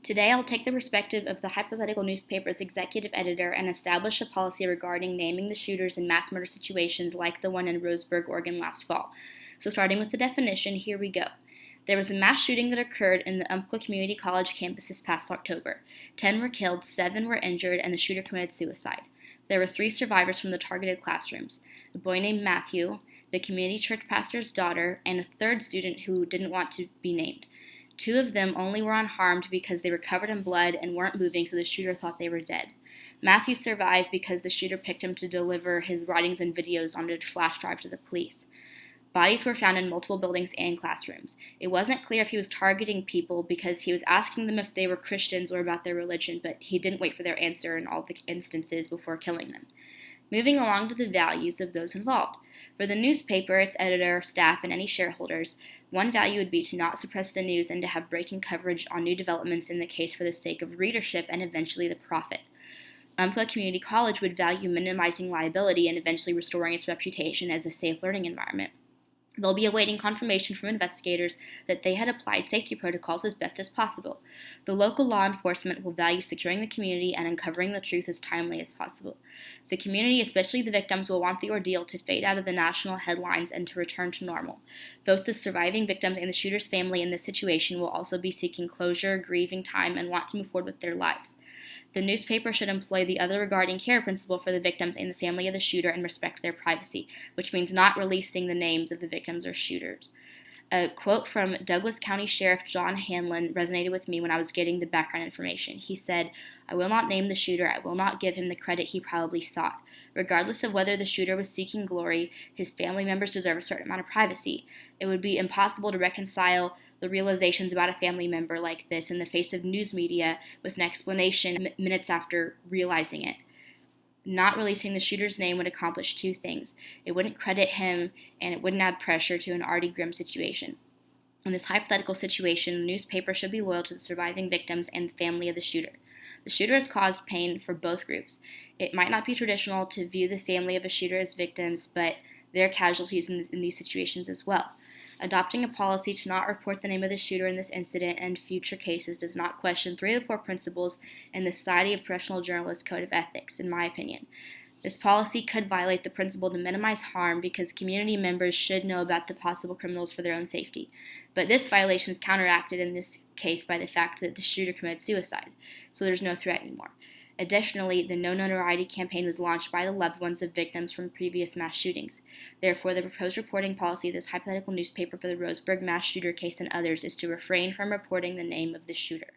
Today, I'll take the perspective of the hypothetical newspaper's executive editor and establish a policy regarding naming the shooters in mass murder situations like the one in Roseburg, Oregon last fall. So starting with the definition, here we go. There was a mass shooting that occurred in the Umpqua Community College campus this past October. 10 were killed, 7 were injured, and the shooter committed suicide. There were 3 survivors from the targeted classrooms: a boy named Matthew, the community church pastor's daughter, and a third student who didn't want to be named. 2 of them only were unharmed because they were covered in blood and weren't moving, so the shooter thought they were dead. Matthew survived because the shooter picked him to deliver his writings and videos on a flash drive to the police. Bodies were found in multiple buildings and classrooms. It wasn't clear if he was targeting people because he was asking them if they were Christians or about their religion, but he didn't wait for their answer in all the instances before killing them. Moving along to the values of those involved. For the newspaper, its editor, staff, and any shareholders, one value would be to not suppress the news and to have breaking coverage on new developments in the case for the sake of readership and eventually the profit. Umpqua Community College would value minimizing liability and eventually restoring its reputation as a safe learning environment. They'll be awaiting confirmation from investigators that they had applied safety protocols as best as possible. The local law enforcement will value securing the community and uncovering the truth as timely as possible. The community, especially the victims, will want the ordeal to fade out of the national headlines and to return to normal. Both the surviving victims and the shooter's family in this situation will also be seeking closure, grieving time, and want to move forward with their lives. The newspaper should employ the other regarding care principle for the victims and the family of the shooter and respect their privacy, which means not releasing the names of the victims or shooters. A quote from Douglas County Sheriff John Hanlon resonated with me when I was getting the background information. He said, "I will not name the shooter. I will not give him the credit he probably sought. Regardless of whether the shooter was seeking glory, his family members deserve a certain amount of privacy. It would be impossible to reconcile the realizations about a family member like this in the face of news media with an explanation minutes after realizing it. Not releasing the shooter's name would accomplish 2 things. It wouldn't credit him, and it wouldn't add pressure to an already grim situation. In this hypothetical situation, the newspaper should be loyal to the surviving victims and the family of the shooter. The shooter has caused pain for both groups. It might not be traditional to view the family of a shooter as victims, but they're casualties in these situations as well. Adopting a policy to not report the name of the shooter in this incident and future cases does not question 3 of the 4 principles in the Society of Professional Journalists Code of Ethics, in my opinion. This policy could violate the principle to minimize harm because community members should know about the possible criminals for their own safety. But this violation is counteracted in this case by the fact that the shooter committed suicide, so there's no threat anymore. Additionally, the No Notoriety campaign was launched by the loved ones of victims from previous mass shootings. Therefore, the proposed reporting policy of this hypothetical newspaper for the Roseburg mass shooter case and others is to refrain from reporting the name of the shooter.